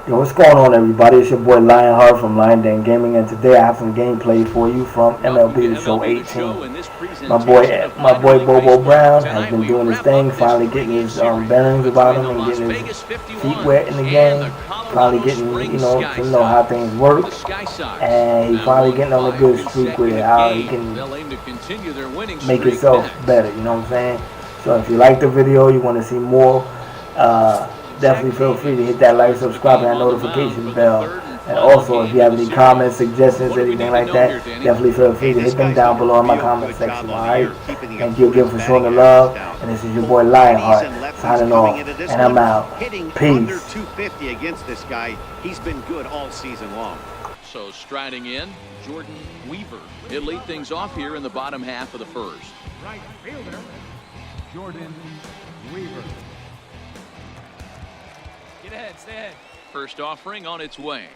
Yo, what's going on, everybody? It's your boy Lionheart from Lion Den Gaming, and today I have some gameplay for you from MLB The Show 18. My boy Bobo Brown has been doing his thing, finally getting his bearings about him and getting his feet wet in the game. Finally getting, to know how things work, and he finally getting on a good streak with it. How he can make himself better. You know what I'm saying? So if you like the video, you want to see more. Definitely feel free to hit that like, subscribe, and that notification bell. And also, if you have any comments, suggestions, anything like that, definitely feel free to hit them down below in my comment section, alright? Thank you again for showing the love. And this is your boy Lionheart signing off. And I'm out. Peace. 250 against this guy. He's been good all season long. So striding in, Jordan Weaver. He'll lead things off here in the bottom half of the first. Right fielder, Jordan Weaver. Get ahead, stay ahead. First offering on its way.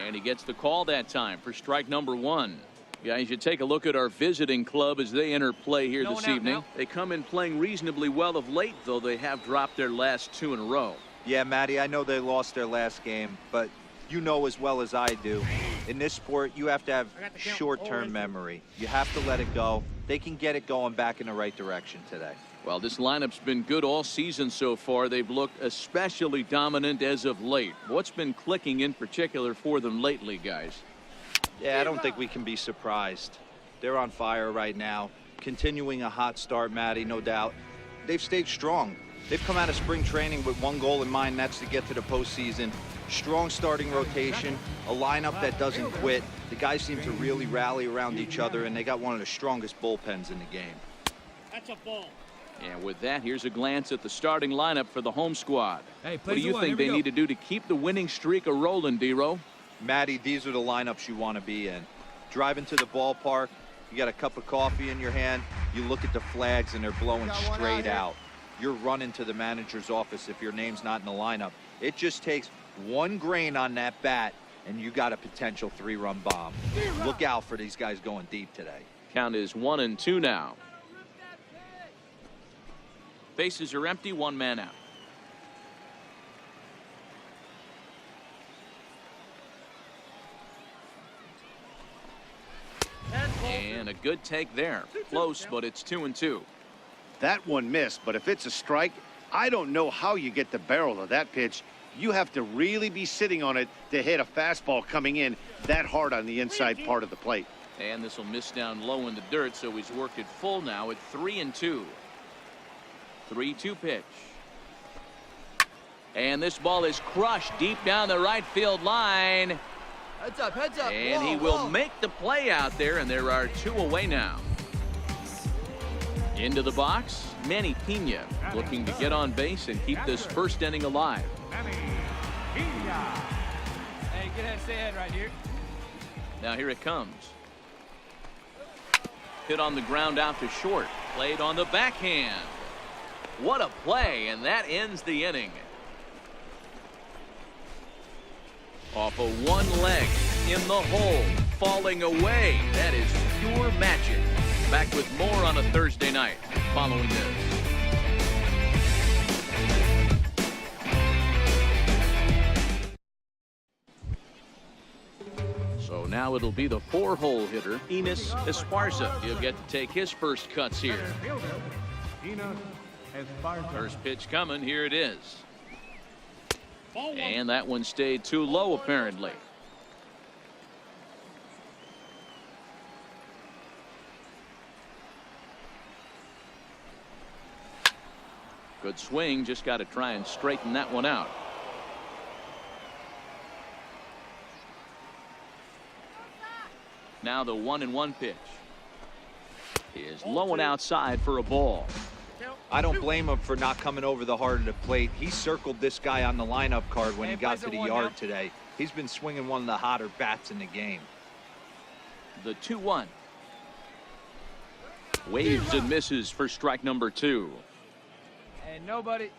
And he gets the call that time for strike number one. Guys, you take a look at our visiting club as they enter play here this evening. They come in playing reasonably well of late, though they have dropped their last two in a row. Yeah, Matty, I know they lost their last game, but you know as well as I do, in this sport, you have to have short-term memory. You have to let it go. They can get it going back in the right direction today. Well, this lineup's been good all season so far. They've looked especially dominant as of late. What's been clicking in particular for them lately, guys? Yeah, I don't think we can be surprised. They're on fire right now. Continuing a hot start, Matty, no doubt. They've stayed strong. They've come out of spring training with one goal in mind, and that's to get to the postseason. Strong starting rotation, a lineup that doesn't quit. The guys seem to really rally around each other, and they got one of the strongest bullpens in the game. That's a ball. And with that, here's a glance at the starting lineup for the home squad. Hey, what do you think they need to do to keep the winning streak a-rolling, D-Row? Matty, these are the lineups you want to be in. Driving to the ballpark, you got a cup of coffee in your hand, you look at the flags and they're blowing straight out. You're running to the manager's office if your name's not in the lineup. It just takes one grain on that bat and you got a potential three-run bomb. Look out for these guys going deep today. Count is 1-2 now. Bases are empty, one man out. And a good take there. Close, but it's 2-2. That one missed, but if it's a strike, I don't know how you get the barrel of that pitch. You have to really be sitting on it to hit a fastball coming in that hard on the inside part of the plate. And this will miss down low in the dirt, so he's worked it full now at 3-2. 3-2 pitch. And this ball is crushed deep down the right field line. Heads up, heads up. And he will make the play out there, and there are two away now. Into the box, Manny Pena looking to get on base and keep this first inning alive. Hey, get ahead, stay ahead right here. Now here it comes. Hit on the ground out to short. Played on the backhand. What a play, and that ends the inning. Off of one leg, in the hole, falling away. That is pure magic. Back with more on a Thursday night following this. So now it'll be the four-hole hitter, Enos Esparza. He'll get to take his first cuts here. First pitch coming. Here it is. And that one stayed too low, apparently. Good swing. Just got to try and straighten that one out. Now the 1-1 pitch is low and outside for a ball. I don't blame him for not coming over the heart of the plate. He circled this guy on the lineup card when he got to the yard today. He's been swinging one of the hotter bats in the game. The 2-1. Waves and misses for strike number 2. And nobody.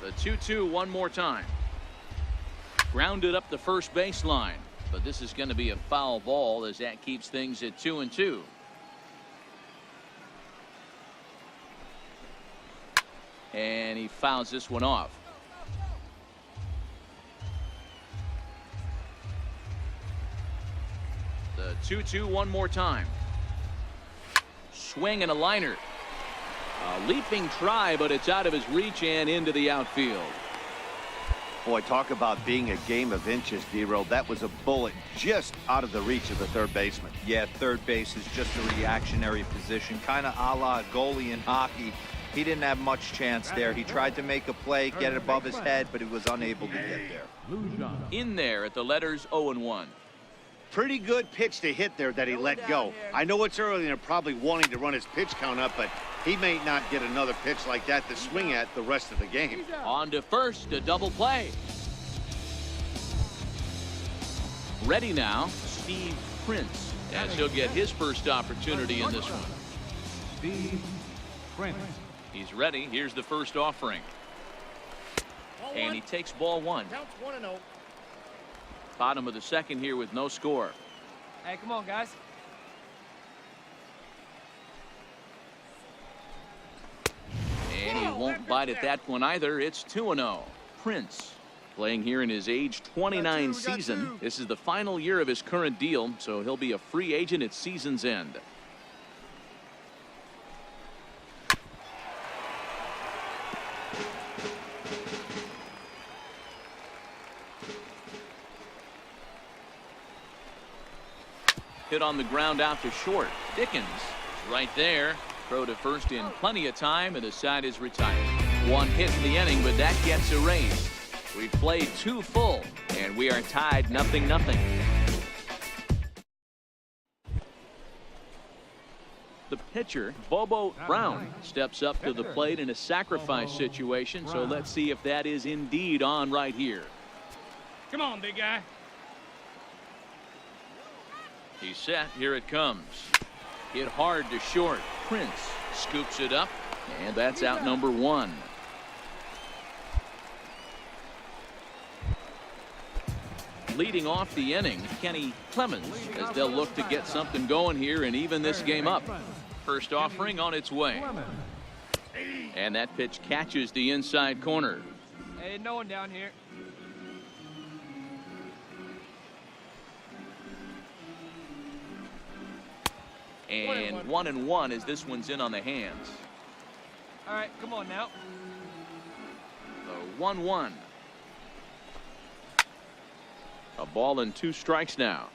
The 2-2 one more time. Grounded up the first baseline, but this is going to be a foul ball as that keeps things at 2-2. And he fouls this one off. The 2-2 one more time. Swing and a liner. A leaping try, but it's out of his reach and into the outfield. Boy, talk about being a game of inches, D-Roll. That was a bullet just out of the reach of the third baseman. Yeah, third base is just a reactionary position, kind of a la goalie in hockey. He didn't have much chance there. He tried to make a play, get it above his head, but he was unable to get there. In there at the letters 0-1. Pretty good pitch to hit there that he let go. I know it's early and they're probably wanting to run his pitch count up, but he may not get another pitch like that to swing at the rest of the game. On to first, a double play. Ready now, Steve Prince, as he'll get his first opportunity in this one. Steve Prince. He's ready. Here's the first offering. And he takes ball one. Counts 1-0. Bottom of the second here with no score. Hey, come on, guys. And he won't bite at that one either. It's 2-0. Prince playing here in his age 29 season. This is the final year of his current deal, so he'll be a free agent at season's end. Hit on the ground out to short. Dickens is right there. Throw to first in plenty of time, and the side is retired. One hit in the inning, but that gets erased. We've played 2 full, and we are tied 0-0. The pitcher, Bobo Brown, steps up to the plate in a sacrifice situation, so let's see if that is indeed on right here. Come on, big guy. He's set. Here it comes. Hit hard to short. Prince scoops it up, and that's out number 1. Leading off the inning, Kenny Clemens, as they'll look to get something going here and even this game up. First offering on its way. And that pitch catches the inside corner. Hey, no one down here. And 1-1 as this one's in on the hands. All right, come on now. The 1-1. A ball and 2 strikes now.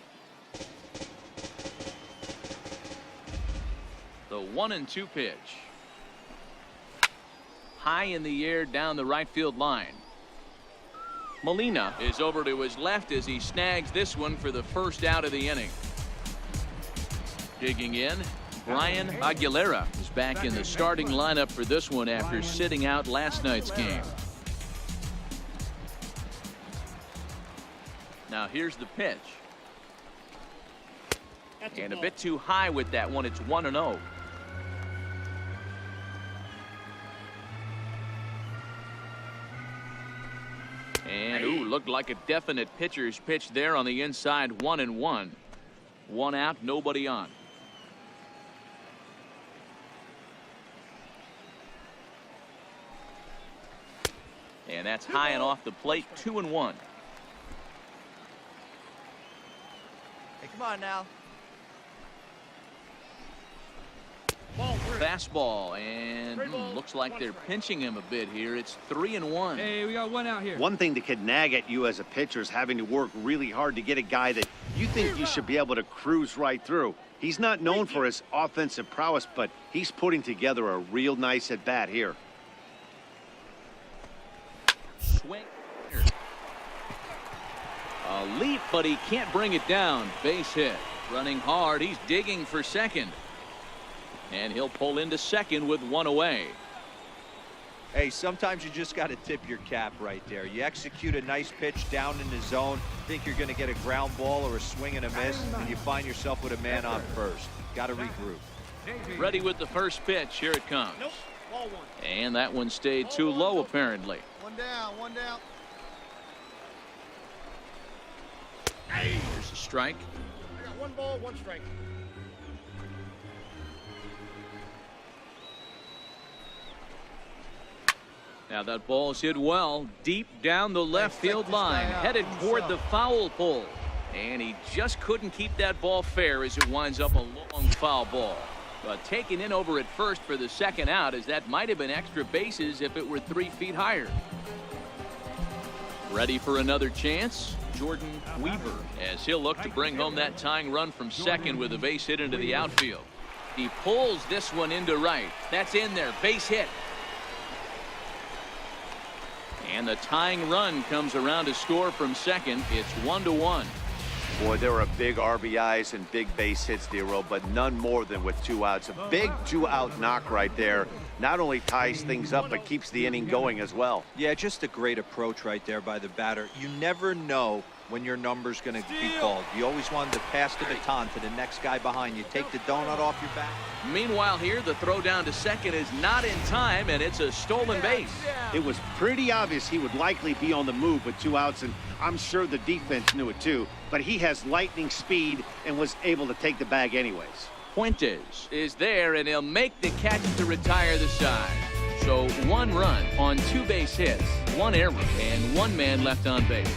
The 1-2 pitch. High in the air down the right field line. Molina is over to his left as he snags this one for the first out of the inning. Digging in, Brian Aguilera is back in the starting lineup for this one after sitting out last night's game. Now here's the pitch. And a bit too high with that one. It's 1-0. And ooh, looked like a definite pitcher's pitch there on the inside. 1-1. 1 out, nobody on. And that's high and off the plate. 2-1. Hey, come on now. Fastball, and looks like they're pinching him a bit here. It's 3-1. Hey, we got 1 out here. One thing that could nag at you as a pitcher is having to work really hard to get a guy that you think you should be able to cruise right through. He's not known for his offensive prowess, but he's putting together a real nice at bat here. Swing. A leap, but he can't bring it down. Base hit. Running hard. He's digging for second. And he'll pull into second with 1 away. Hey, sometimes you just got to tip your cap right there. You execute a nice pitch down in the zone, think you're going to get a ground ball or a swing and a miss, and you find yourself with a man on first. Got to regroup. Ready with the first pitch. Here it comes. Nope. Ball 1. And that one stayed too low, apparently. 1 down, 1 down. strike. I got 1 ball, 1 strike. Now that ball's hit well deep down the left field line, headed toward the foul pole. And he just couldn't keep that ball fair as it winds up a long foul ball. But taken in over at first for the second out, as that might have been extra bases if it were 3 feet higher. Ready for another chance? Jordan Weaver, as he'll look to bring home that tying run from second with a base hit into the outfield. He pulls this one into right. That's in there. Base hit. And the tying run comes around to score from second. It's 1-1. Boy, there are big RBIs and big base hits, Dero, but none more than with 2 outs. A big 2-out knock right there. Not only ties things up, but keeps the inning going as well. Yeah, just a great approach right there by the batter. You never know when your number's going to be called. You always want to pass the baton to the next guy behind you. Take the donut off your back. Meanwhile here, the throw down to second is not in time, and it's a stolen base. It was pretty obvious he would likely be on the move with 2 outs, and I'm sure the defense knew it too. But he has lightning speed and was able to take the bag anyways. Fuentes is there, and he'll make the catch to retire the side. So 1 run on 2 base hits, 1 error, and 1 man left on base.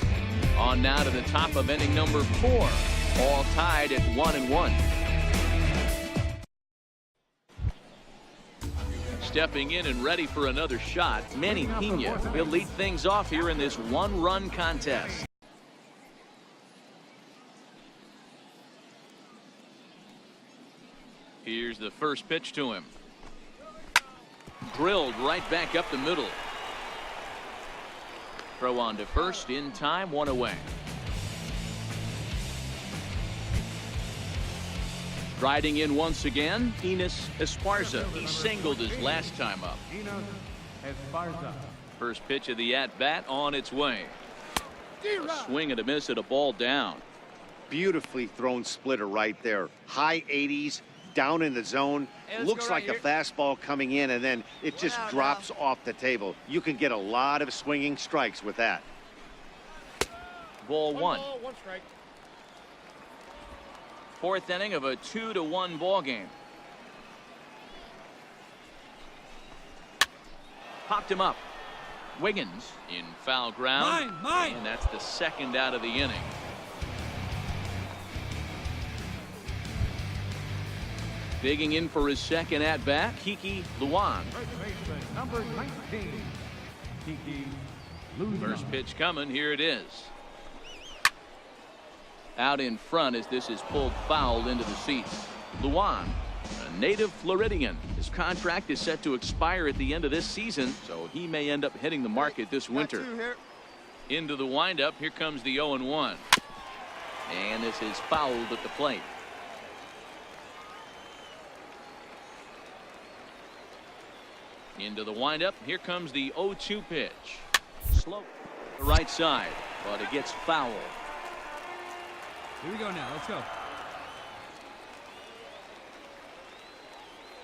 On now to the top of inning number 4, all tied at 1-1. Stepping in and ready for another shot, Manny Pena. He'll lead things off here in this 1-run contest. Here's the first pitch to him. Drilled right back up the middle. Throw on to first in time, 1 away. Riding in once again, Enos Esparza. He singled his last time up. First pitch of the at-bat on its way. A swing and a miss at a ball down. Beautifully thrown splitter right there. High 80s, down in the zone. Looks like a fastball coming in, and then it just drops off the table. You can get a lot of swinging strikes with that. Ball 1. Ball, 1 strike. 4th inning of a 2-1 ball game. Popped him up. Wiggins in foul ground. And that's the 2nd out of the inning. Digging in for his 2nd at bat, Kiki Luan. Number 19, Kiki Luan. First pitch coming. Here it is. Out in front as this is pulled foul into the seats. Luan, a native Floridian. His contract is set to expire at the end of this season, so he may end up hitting the market this winter. Into the windup. Here comes the 0-1. And this is fouled at the plate. Into the windup. Here comes the 0-2 pitch. Slow. The right side, but it gets fouled. Here we go now. Let's go.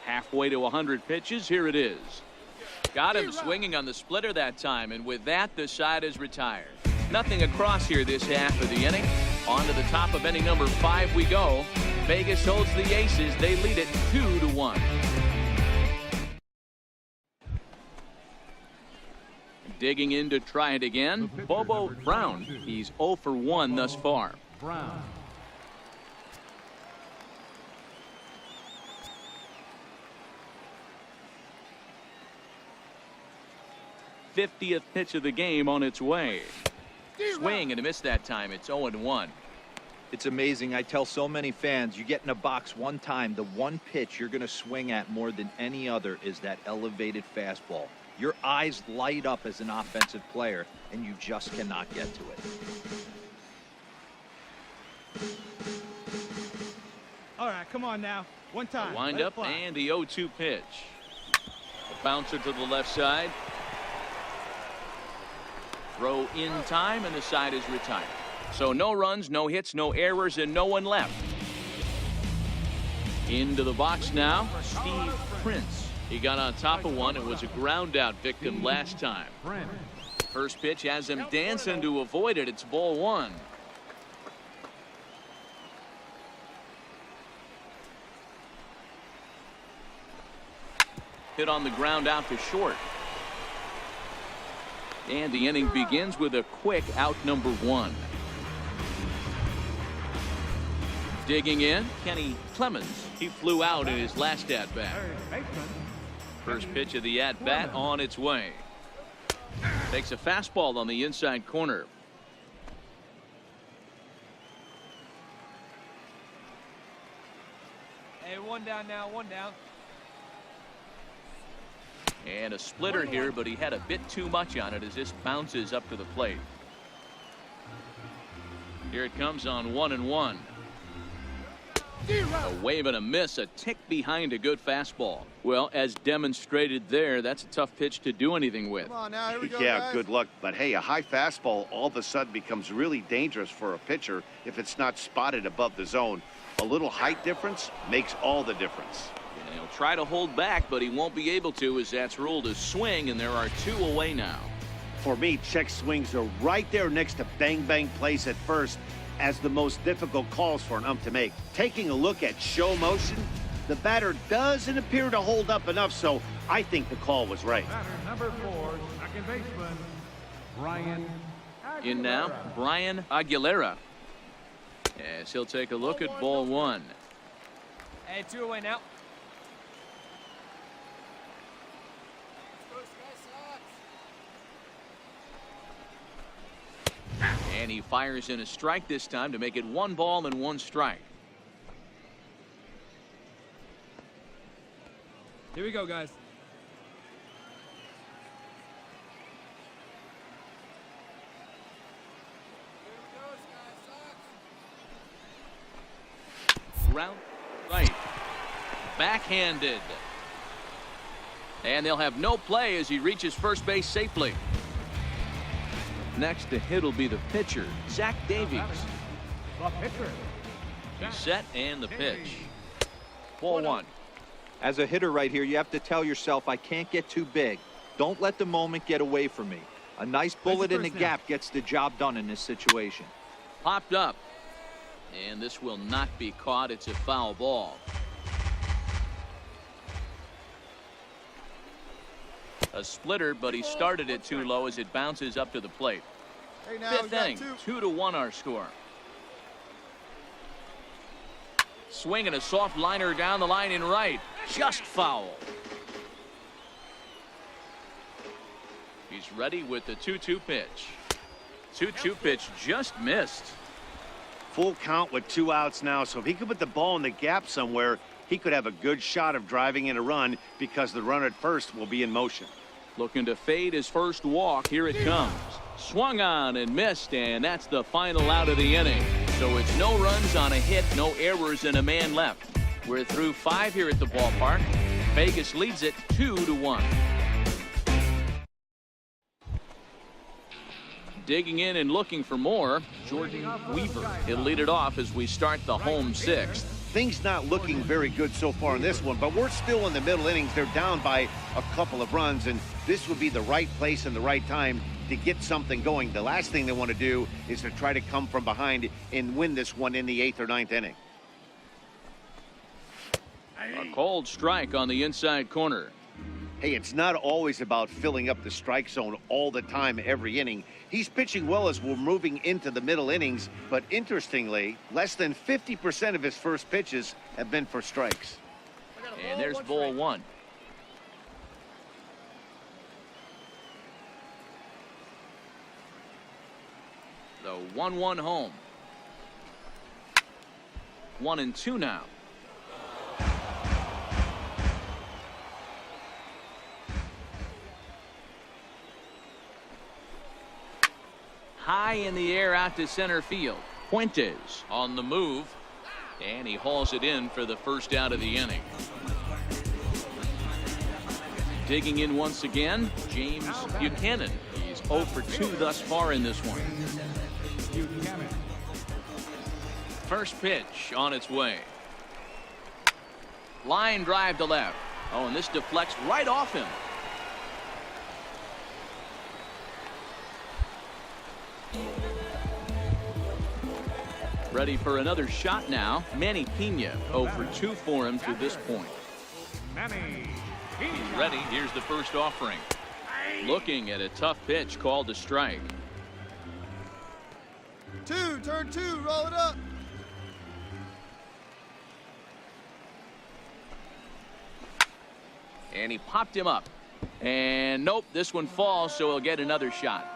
Halfway to 100 pitches. Here it is. Got him swinging on the splitter that time, and with that, the side is retired. Nothing across here this half of the inning. On to the top of inning number 5 we go. Vegas holds the Aces. They lead it 2-1. Digging in to try it again, Bobo Brown. He's 0 for 1 thus far. Brown. '50th pitch of the game on its way. Swing and a miss that time. It's 0-1. It's amazing. I tell so many fans, you get in a box one time, the one pitch you're going to swing at more than any other is that elevated fastball. Your eyes light up as an offensive player, and you just cannot get to it. All right, come on now. One time. Wind up and the 0-2 pitch. The bouncer to the left side. Throw in time, and the side is retired. So no runs, no hits, no errors, and no one left. Into the box now, Steve Prince. He got on top of one and was a ground out victim last time. First pitch has him dancing to avoid it. It's ball 1. hit on the ground out to short. And the inning begins with a quick out number 1. Digging in, Kenny Clemens. He flew out in his last at-bat. First pitch of the at-bat on its way. Takes a fastball on the inside corner. Hey, 1 down now, 1 down. And a splitter here, but he had a bit too much on it as this bounces up to the plate. Here it comes on 1-1. A wave and a miss, a tick behind a good fastball. Well, as demonstrated there, that's a tough pitch to do anything with. Come on now, here we go, Yeah, guys. good luck. But hey, a high fastball all of a sudden becomes really dangerous for a pitcher if it's not spotted above the zone. A little height difference makes all the difference. And he'll try to hold back, but he won't be able to, as that's ruled a swing, and there are 2 away now. For me, check swings are right there next to bang bang plays at first as the most difficult calls for an ump to make. Taking a look at show motion, the batter doesn't appear to hold up enough, so I think the call was right. Batter number 4, second baseman, Brian Aguilera. In now, Brian Aguilera. As he'll take a look at ball 1. Hey, 2 away now. And he fires in a strike this time to make it 1 ball and 1 strike. Here we go, guys. Round right. Backhanded. And they'll have no play as he reaches first base safely. Next to hit will be the pitcher, Zach Davies. The pitcher. He's set and the pitch. Ball 1. As a hitter right here, you have to tell yourself, I can't get too big. Don't let the moment get away from me. A nice bullet in the gap gets the job done in this situation. Popped up. And this will not be caught. It's a foul ball. A splitter, but he started it too low as it bounces up to the plate. Hey, now, Fifth inning, 2-1 our score. Swinging a soft liner down the line in right. Just foul. He's ready with the 2-2 pitch. 2-2 pitch just missed. Full count with 2 outs now, so if he could put the ball in the gap somewhere, he could have a good shot of driving in a run because the runner at first will be in motion. Looking to fade his first walk. Here it comes. Swung on and missed, and that's the final out of the inning. So it's no runs on a hit, no errors, and a man left. We're through 5 here at the ballpark. Vegas leads it 2-1. Digging in and looking for more, Jordan Weaver. He'll lead it off as we start the home 6th. Things not looking very good so far in this one, but we're still in the middle innings. They're down by a couple of runs, and this would be the right place and the right time to get something going. The last thing they want to do is to try to come from behind and win this one in the 8th or 9th inning. A cold strike on the inside corner. Hey, it's not always about filling up the strike zone all the time every inning. He's pitching well as we're moving into the middle innings, but interestingly, less than 50% of his first pitches have been for strikes. And there's ball 1. The 1-1 home. 1-2 now. High in the air out to center field. Fuentes on the move, and he hauls it in for the first out of the inning. Digging in once again, James Buchanan. He's 0 for 2 thus far in this one. Buchanan. First pitch on its way. Line drive to left. Oh, and this deflects right off him. Ready for another shot now. Manny Pena, 0 for 2 for him to this point. Manny He's ready. Here's the first offering. Looking at a tough pitch called a strike. Turn two, roll it up. And he popped him up. And nope, this one falls, so he'll get another shot.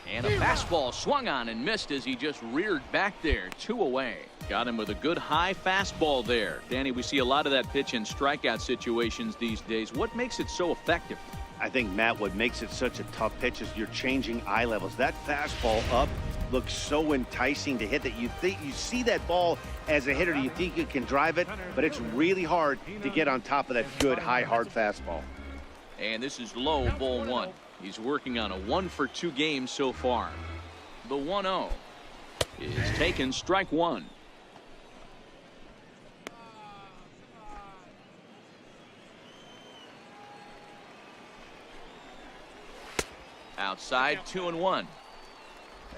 And a fastball swung on and missed as he just reared back there. 2 away. Got him with a good high fastball there. Danny, we see a lot of that pitch in strikeout situations these days. What makes it so effective? I think, Matt, what makes it such a tough pitch is you're changing eye levels. That fastball up looks so enticing to hit that you see that ball as a hitter, you think you can drive it, but it's really hard to get on top of that good high hard fastball. And this is low, ball 1. He's working on a 1-for-2 game so far. The 1-0 is taken, strike 1. Outside, 2-1.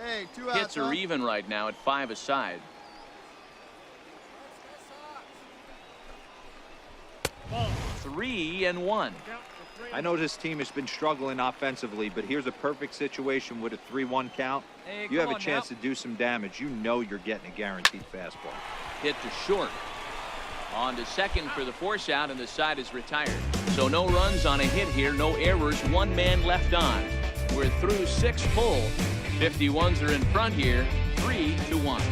Hey, 2 out. Hits are even right now at 5 aside. Ball. 3-1. I know this team has been struggling offensively, but here's a perfect situation with a 3-1 count. Hey, you have a come on chance now. to do some damage. You know you're getting a guaranteed fastball. Hit to short. On to second for the force out, and the side is retired. So no runs on a hit here, no errors, 1 man left on. We're through 6 full. 51s are in front here, 3-1.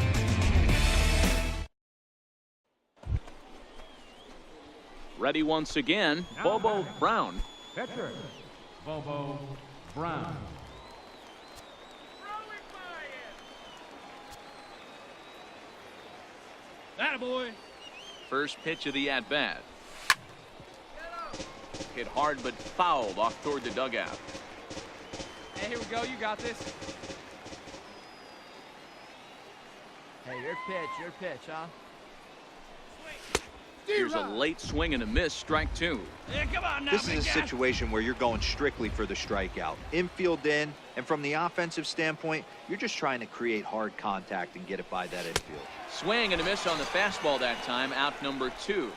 Ready once again, Bobo Brown. Pitcher. Bobo Brown. Attaboy. First pitch of the at-bat. Hit hard but fouled off toward the dugout. Hey, here we go. You got this. Hey, your pitch, huh? Here's a late swing and a miss, strike 2. Yeah, come on now, This big is a guy. situation where you're going strictly for the strikeout. Infield in, and from the offensive standpoint, you're just trying to create hard contact and get it by that infield. Swing and a miss on the fastball that time, out number 2.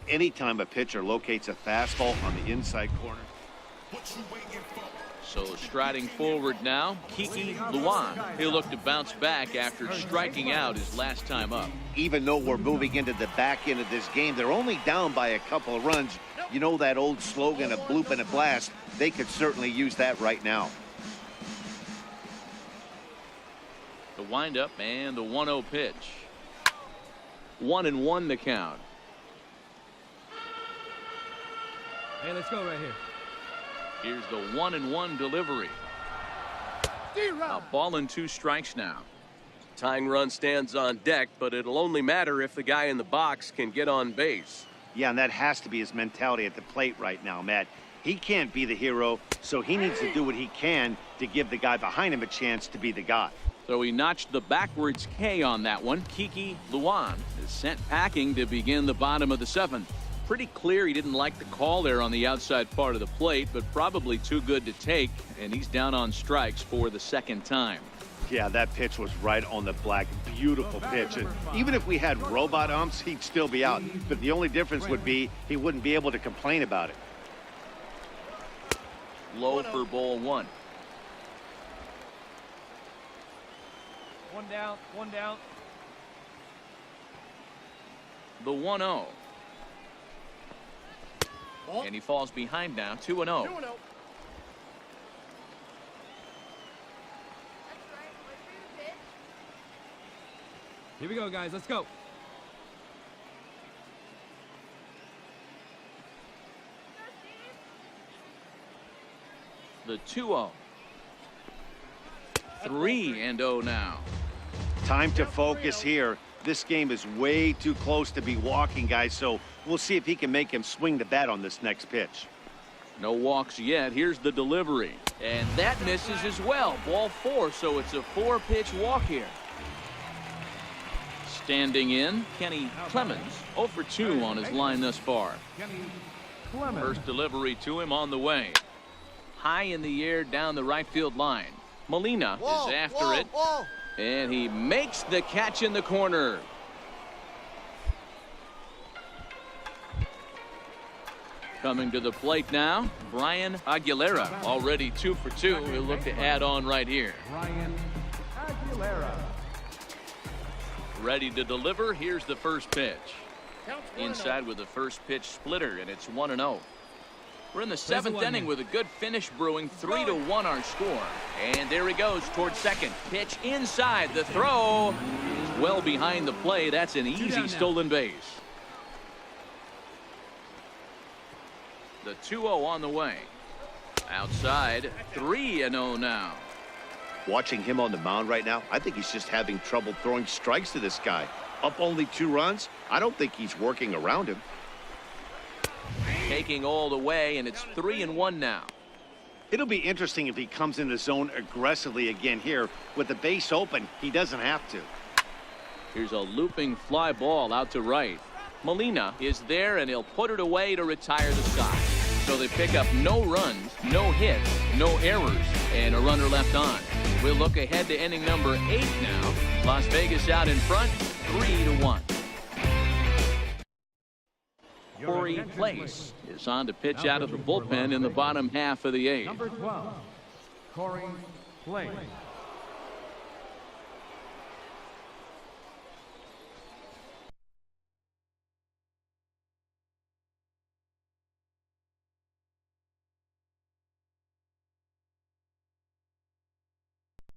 Anytime a pitcher locates a fastball on the inside corner. So striding forward now, Kiki Luan. He'll look to bounce back after striking out his last time up. Even though we're moving into the back end of this game, they're only down by a couple of runs. You know that old slogan, a bloop and a blast. They could certainly use that right now. The windup and the 1-0 pitch. 1-1 the count. Hey, let's go right here. Here's the 1-1 delivery. A ball and 2 strikes now. Tying run stands on deck, but it'll only matter if the guy in the box can get on base. Yeah, and that has to be his mentality at the plate right now, Matt. He can't be the hero, so he needs to do what he can to give the guy behind him a chance to be the guy. So he notched the backwards K on that one. Kiki Luan is sent packing to begin the bottom of the 7th. Pretty clear he didn't like the call there on the outside part of the plate, but probably too good to take, and he's down on strikes for the 2nd time. Yeah, that pitch was right on the black. Beautiful pitch. And even if we had robot umps, he'd still be out. But the only difference would be he wouldn't be able to complain about it. Low for ball 1. 1 down, 1 down. The 1-0. And he falls behind now, 2-0. Here we go, guys. Let's go. The 2-0. 3-0 now. Time to focus here. This game is way too close to be walking, guys, so we'll see if he can make him swing the bat on this next pitch. No walks yet. Here's the delivery. And that misses as well. Ball 4, so it's a 4-pitch walk here. Standing in, Kenny Clemens, 0 for 2 on his line thus far. Kenny Clemens. First delivery to him on the way. High in the air down the right field line. Molina is after it. And he makes the catch in the corner. Coming to the plate now, Brian Aguilera, already 2 for 2. He'll look to add on right here. Brian Aguilera. Ready to deliver. Here's the first pitch. Inside with the first pitch splitter, and it's 1-0. We're in the 7th inning with a good finish brewing. 3-1 our score. And there he goes towards second. Pitch inside. The throw is well behind the play. That's an easy stolen base. The 2-0 on the way. Outside, 3-0 now. Watching him on the mound right now, I think he's just having trouble throwing strikes to this guy. Up only 2 runs, I don't think he's working around him. Taking all the way, and it's 3-1 now. It'll be interesting if he comes in the zone aggressively again here. With the base open, he doesn't have to. Here's a looping fly ball out to right. Molina is there, and he'll put it away to retire the side. So they pick up no runs, no hits, no errors, and a runner left on. We'll look ahead to inning number 8 now. Las Vegas out in front, 3-1. Corey Place is on to pitch out of the bullpen in the bottom half of the 8th. Number 12, Corey Place.